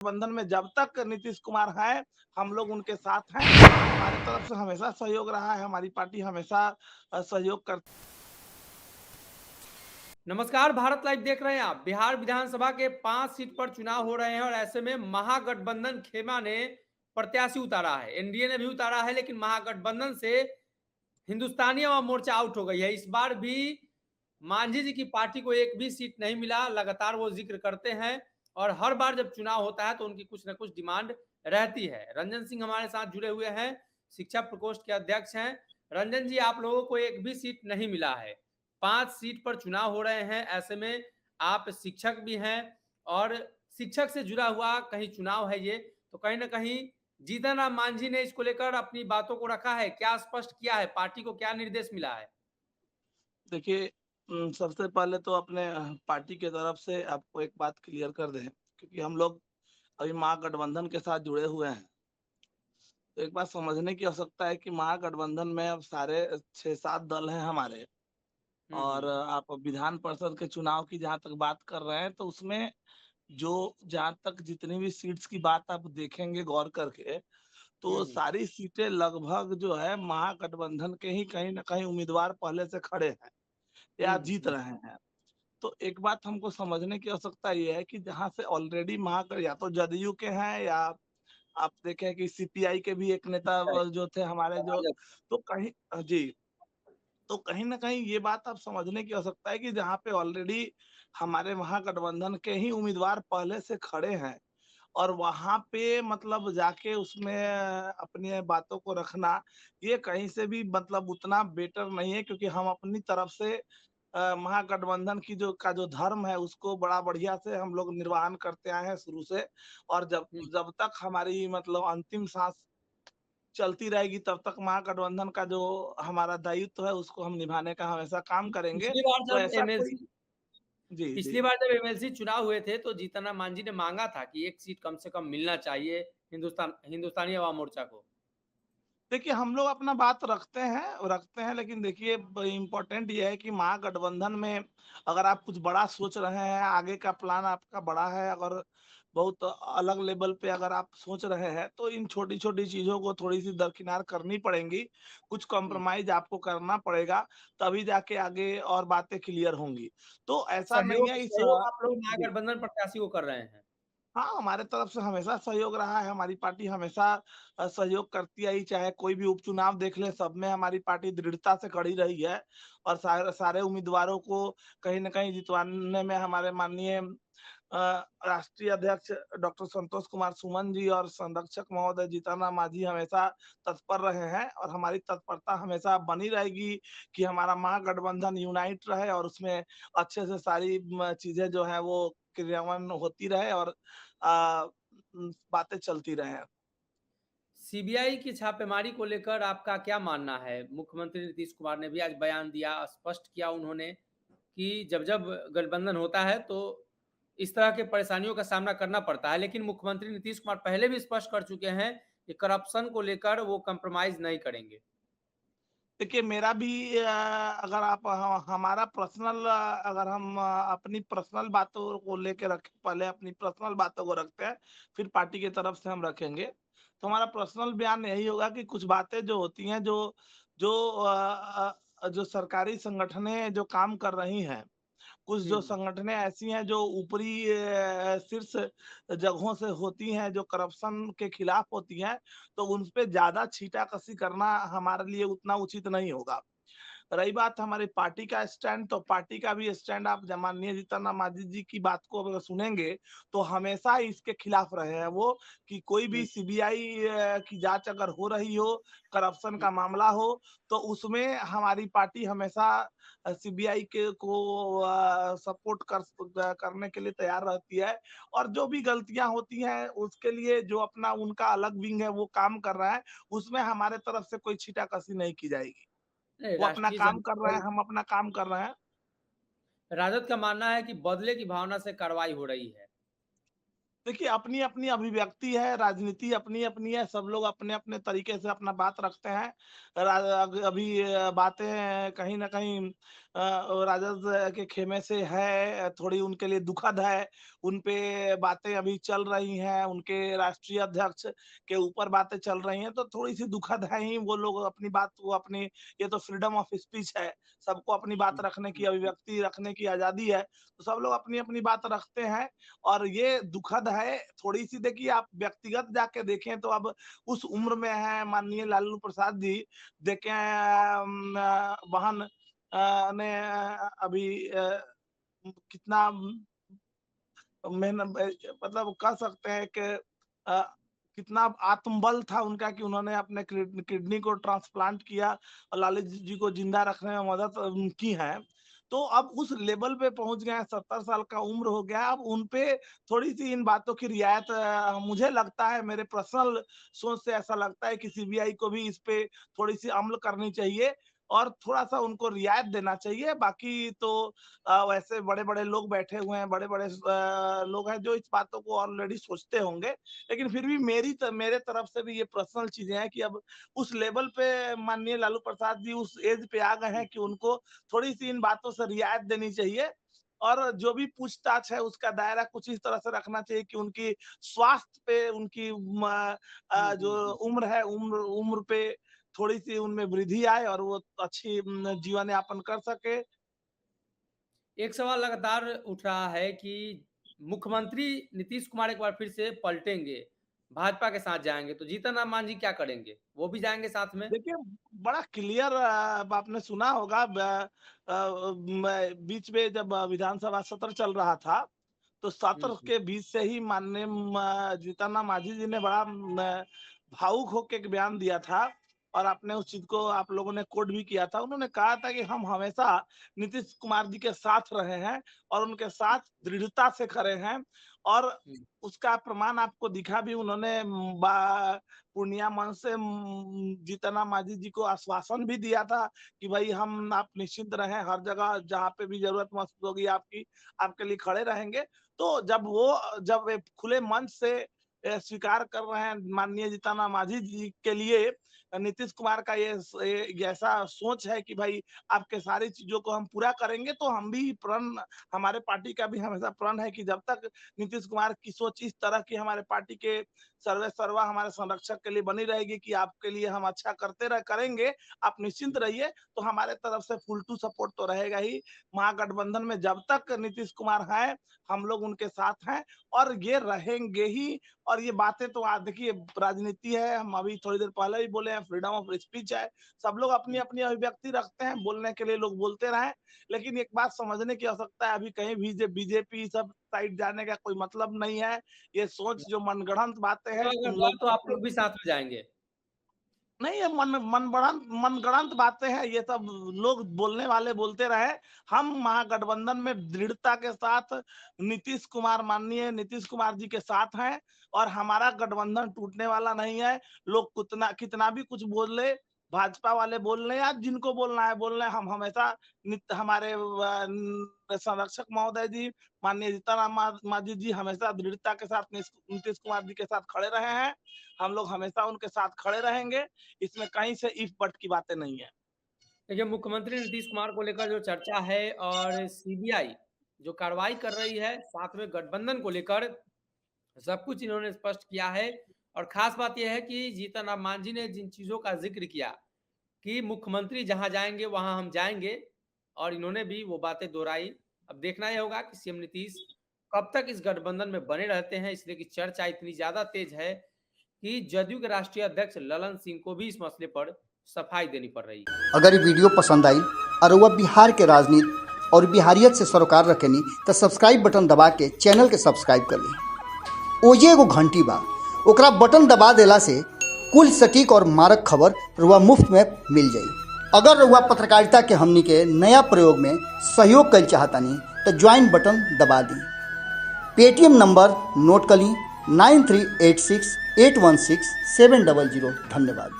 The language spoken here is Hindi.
गठबंधन में जब तक नीतीश कुमार हैं, हम लोग उनके साथ हैं। हमारी तरफ से हमेशा सहयोग रहा है, हमारी पार्टी हमेशा सहयोग कर नमस्कार, भारत लाइव देख रहे हैं आप। बिहार विधानसभा के 5 सीट पर चुनाव हो रहे हैं और ऐसे में महागठबंधन खेमा ने प्रत्याशी उतारा है। एनडीए ने भी उतारा है, लेकिन महागठबंधन से हिंदुस्तानी अवाम मोर्चा आउट हो गई है। इस बार भी मांझी जी की पार्टी को एक भी सीट नहीं मिला। लगातार वो जिक्र करते हैं और हर बार जब चुनाव होता है तो उनकी कुछ ना कुछ डिमांड रहती है। रंजन सिंह हमारे साथ जुड़े हुए हैं, शिक्षा प्रकोष्ठ के अध्यक्ष हैं। रंजन जी, आप लोगों को एक भी सीट नहीं मिला है, 5 सीट पर चुनाव हो रहे हैं। ऐसे में आप शिक्षक भी हैं और शिक्षक से जुड़ा हुआ कहीं चुनाव है ये, तो कहीं ना कहीं जीतन राम मांझी ने इसको लेकर अपनी बातों को रखा है, क्या स्पष्ट किया है, पार्टी को क्या निर्देश मिला है? देखिए, सबसे पहले तो अपने पार्टी की तरफ से आपको एक बात क्लियर कर दें, क्योंकि हम लोग अभी महागठबंधन के साथ जुड़े हुए हैं। तो एक बात समझने की आवश्यकता है कि महागठबंधन में अब सारे 6-7 दल हैं हमारे। और हम्म। आप विधान परिषद के चुनाव की जहाँ तक बात कर रहे हैं, तो उसमें जो जहाँ तक जितनी भी सीट्स की बात आप देखेंगे गौर करके, तो हम्म। सारी सीटें लगभग जो है महागठबंधन के ही कहीं न कहीं उम्मीदवार पहले से खड़े हैं या जीत हम्म। रहे हैं। तो एक बात हमको समझने की आवश्यकता ये है कि जहाँ से ऑलरेडी या तो जदयू के हैं, या आप देखें कि सीपीआई के भी एक नेता जो थे हमारे, जो तो कहीं जी, तो कहीं न कहीं ये बात आप समझने की आवश्यकता है कि जहाँ पे ऑलरेडी हमारे महागठबंधन के ही उम्मीदवार पहले से खड़े हैं, और वहाँ पे मतलब जाके उसमें अपनी बातों को रखना, ये कहीं से भी मतलब उतना बेटर नहीं है, क्योंकि हम अपनी तरफ से महागठबंधन की जो धर्म है उसको बड़ा बढ़िया से हम लोग निर्वहन करते आए हैं शुरू से। और जब हम्म। जब तक हमारी मतलब अंतिम साँस चलती रहेगी, तब तक महागठबंधन का जो हमारा दायित्व है उसको हम निभाने का हमेशा काम करेंगे। पिछली बार तो जब ऐसा कोई एमएलसी जी, जी। पिछली बार जब एमएलसी चुनाव हुए थे तो जीतन राम मांझी ने मांगा था कि एक सीट कम से कम मिलना चाहिए हिंदुस्तानी अवाम मोर्चा को। देखिए, हम लोग अपना बात रखते हैं, लेकिन देखिए इम्पोर्टेंट ये है कि महागठबंधन में अगर आप कुछ बड़ा सोच रहे हैं, आगे का प्लान आपका बड़ा है, अगर बहुत अलग लेवल पे अगर आप सोच रहे हैं, तो इन छोटी-छोटी चीज़ों को थोड़ी-सी दरकिनार करनी पड़ेंगी, कुछ हम्म। कॉम्प्रोमाइज़ आपको करना पड़ेगा, तभी जाके आगे और बातें क्लियर होंगी। तो ऐसा नहीं सहयोग है इस सहयोग आप लोग जी। महागठबंधन प्रत्याशी को कर रहे हैं। हाँ, हमारे तरफ से हमेशा सहयोग रहा है, हमारी पार्टी हमेशा सहयोग करती आई, चाहे कोई भी उपचुनाव देख लें, सब में हमारी पार्टी दृढ़ता से खड़ी रही है। और सारे सारे उम्मीदवारों को कहीं न कहीं जितवाने में हमारे माननीय राष्ट्रीय अध्यक्ष डॉक्टर संतोष कुमार सुमन जी और संरक्षक महोदय जीतन राम मांझी हमेशा तत्पर रहे हैं, और हमारी तत्परता हमेशा बनी रहेगी कि हमारा महागठबंधन यूनाइट रहे और उसमें अच्छे से सारी चीज़ें जो हैं वो क्रियान्वयन होती रहे, और बातें चलती रहें। सीबीआई की छापेमारी को लेकर आपका क्या मानना है? मुख्यमंत्री नीतीश कुमार ने भी आज बयान दिया, स्पष्ट किया उन्होंने कि जब-जब गठबंधन होता है तो इस तरह के परेशानियों का सामना करना पड़ता है। लेकिन मुख्यमंत्री नीतीश कुमार पहले भी स्पष्ट कर चुके हैं कि करप्शन को लेकर वो कॉम्प्रोमाइज़ नहीं करेंगे। देखिए, मेरा भी अगर आप हमारा पर्सनल अगर हम अपनी पर्सनल बातों को लेके रखें, पहले अपनी पर्सनल बातों को रखते हैं, फिर पार्टी की तरफ से हम रखेंगे। तो हमारा पर्सनल बयान यही होगा कि कुछ बातें जो होती हैं, जो जो जो सरकारी संगठनें जो काम कर रही हैं, कुछ जो हुँ। संगठनें ऐसी हैं जो ऊपरी शीर्ष जगहों से होती हैं, जो करप्शन के खिलाफ होती हैं, तो उन पे ज़्यादा छींटाकशी करना हमारे लिए उतना उचित नहीं होगा। रही बात हमारी पार्टी का स्टैंड, तो पार्टी का भी स्टैंड आप माननीय जीतन राम मांझी जी की बात को अगर सुनेंगे, तो हमेशा इसके खिलाफ रहे हैं वो, कि कोई हुँ। भी सीबीआई की जांच अगर हो रही हो, करप्शन हुँ। का मामला हो, तो उसमें हमारी पार्टी हमेशा सीबीआई के को सपोर्ट करने के लिए तैयार रहती है। और जो भी गलतियां होती हैं उसके लिए जो अपना उनका अलग विंग है वो काम कर रहा है, उसमें हमारे तरफ से कोई छीटाकशी नहीं की जाएगी। नहीं, वो अपना राष्ट्रीय काम कर जनता रहे हैं, दल हम अपना काम कर रहे हैं। राजद का मानना है कि बदले की भावना से कार्रवाई हो रही है। देखिए, अपनी-अपनी अभिव्यक्ति है, राजनीति अपनी-अपनी है, सब लोग अपने-अपने तरीके से अपना बात रखते हैं। रा अभी बातें कहीं न कहीं राजद के खेमे से है, थोड़ी उनके लिए दुखद है। उन पे बातें अभी चल रही हैं, उनके राष्ट्रीय अध्यक्ष के ऊपर बातें चल रही हैं, तो थोड़ी-सी दुखद है ही। वो लोग अपनी बात को अपनी, ये तो फ्रीडम ऑफ स्पीच है, सबको अपनी बात रखने की, अभिव्यक्ति रखने की आज़ादी है, तो सब लोग अपनी-अपनी बात रखते हैं। और ये दुखद है थोड़ी-सी। देखिए, आप व्यक्तिगत जाके देखें तो अब उस उम्र में हैं माननीय लालू प्रसाद जी। देखें बहन ने अभी कितना मेहनत मतलब कह सकते हैं कि अ, कितना आत्मबल था उनका कि उन्होंने अपने किडनी को ट्रांसप्लांट किया और लालू जी को जिंदा रखने में मदद की है। तो अब उस लेवल पे पहुंच गए हैं, 70 साल का उम्र हो गया, अब उन पे थोड़ी-सी इन बातों की रियायत मुझे लगता है, मेरे पर्सनल सोच से ऐसा लगता है कि सीबीआई को भी इस पे थोड़ी-सी अमल करनी चाहिए और थोड़ा-सा उनको रियायत देना चाहिए। बाकी तो वैसे बड़े-बड़े लोग बैठे हुए हैं, बड़े-बड़े लोग हैं जो इस बातों को ऑलरेडी सोचते होंगे। लेकिन फिर भी मेरे तरफ से भी ये पर्सनल चीज़ें हैं कि अब उस लेवल पे माननीय लालू प्रसाद जी उस एज पे आ गए हैं कि उनको थोड़ी-सी इन बातों से रियायत देनी चाहिए और जो भी पूछताछ है उसका दायरा कुछ इस तरह से रखना चाहिए कि उनकी स्वास्थ्य पे, उनकी जो उम्र है, उम्र उम्र पे थोड़ी-सी उनमें वृद्धि आए और वो अच्छी जीवन यापन कर सके। एक सवाल लगातार उठ रहा है कि मुख्यमंत्री नीतीश कुमार एक बार फिर से पलटेंगे, भाजपा के साथ जाएँगे, तो जीतन राम मांझी क्या करेंगे? वो भी जाएँगे साथ में? देखिए, बड़ा क्लियर आपने सुना होगा बीच में जब विधानसभा सत्र चल रहा था, तो हुँ, सत्र हुँ। के बीच से ही माननीय जीतन राम मांझी जी ने बड़ा भावुक होके एक बयान दिया था और आपने उस चीज़ को आप लोगों ने कोट भी किया था। उन्होंने कहा था कि हम हमेशा नीतीश कुमार जी के साथ रहे हैं और उनके साथ दृढ़ता से खड़े हैं और हुँ। उसका प्रमाण आपको दिखा भी। उन्होंने पूर्णिया मंच से जीतन राम मांझी जी को आश्वासन भी दिया था कि भाई हम आप निश्चिंत रहें, हर जगह जहाँ पे भी ज़रूरत महसूस होगी आपकी, आपके लिए खड़े रहेंगे। तो जब एक खुले मंच से स्वीकार कर रहे हैं माननीय जीतन राम मांझी जी के लिए नीतीश कुमार का ये ऐसा सोच है कि भाई आपके सारी चीज़ों को हम पूरा करेंगे, तो हम भी प्रण हमारे पार्टी का भी हमेशा प्रण है कि जब तक नीतीश कुमार की सोच इस तरह की हमारे पार्टी के सर्वे सर्वा हमारे संरक्षक के लिए बनी रहेगी कि आपके लिए हम अच्छा करेंगे, आप निश्चिंत रहिए, तो हमारे तरफ से फुल टू सपोर्ट तो रहेगा ही। महागठबंधन में जब तक नीतीश कुमार हैं, हम लोग उनके साथ हैं और ये रहेंगे ही। और ये बातें तो देखिए, राजनीति है, हम अभी थोड़ी देर पहले ही बोले हैं, फ्रीडम ऑफ स्पीच है, सब लोग अपनी-अपनी अभिव्यक्ति रखते हैं, बोलने के लिए लोग बोलते रहें। लेकिन एक बात समझने की आवश्यकता है, अभी कहीं भी बीजेपी सब साइड जाने का कोई मतलब नहीं है। ये सोच जो मनगढ़ंत बातें तो हैं, अगर उन हुआ तो लोगों आप लोग भी साथ में जाएँगे? नहीं, ये मनगढ़ंत बातें हैं, ये सब लोग बोलने वाले बोलते रहे। हम महागठबंधन में दृढ़ता के साथ माननीय नीतीश कुमार जी के साथ हैं और हमारा गठबंधन टूटने वाला नहीं है। लोग कितना कितना भी कुछ बोल ले, भाजपा वाले बोल लें या जिनको बोलना है बोल लें, हम हमेशा हमारे संरक्षक महोदय जी, माननीय जीतन राम मांझी जी हमेशा दृढ़ता के साथ नीतीश कुमार जी के साथ खड़े रहे हैं। हम लोग हमेशा उनके साथ खड़े रहेंगे। इसमें कहीं से इफ बट की बातें नहीं है। देखिए, मुख्यमंत्री नीतीश कुमार को लेकर जो चर्चा है और सीबीआई जो कार्रवाई कर रही है, साथ में गठबंधन को लेकर सब कुछ इन्होंने स्पष्ट किया है और खास बात यह है कि जीतन राम मांझी ने जिन चीज़ों का ज़िक्र किया कि मुख्यमंत्री जहाँ जाएँगे, वहाँ हम जाएँगे और इन्होंने भी वो बातें दोहराई। अब देखना ये होगा कि सीएम नीतीश कब तक इस गठबंधन में बने रहते हैं, इसलिए कि चर्चा इतनी ज़्यादा तेज़ है कि जदयू के राष्ट्रीय अध्यक्ष ललन सिंह को भी इस मसले पर सफाई देनी पड़ रही है। अगर ये वीडियो पसंद आई और वह बिहार के राजनीति और बिहारियत से सरोकार रखेनी तो सब्सक्राइब बटन दबा के चैनल के सब्सक्राइब कर ली। ओजे एगो घंटी बा, ओकरा बटन दबा देला से कुल सटीक और मारक खबर रुआ मुफ्त में मिल जाई। अगर रुआ पत्रकारिता के हमनी के नया प्रयोग में सहयोग कर चाहतानी तो ज्वाइन बटन दबा दी। पेटीएम नंबर नोट कर ली 9386816700। धन्यवाद।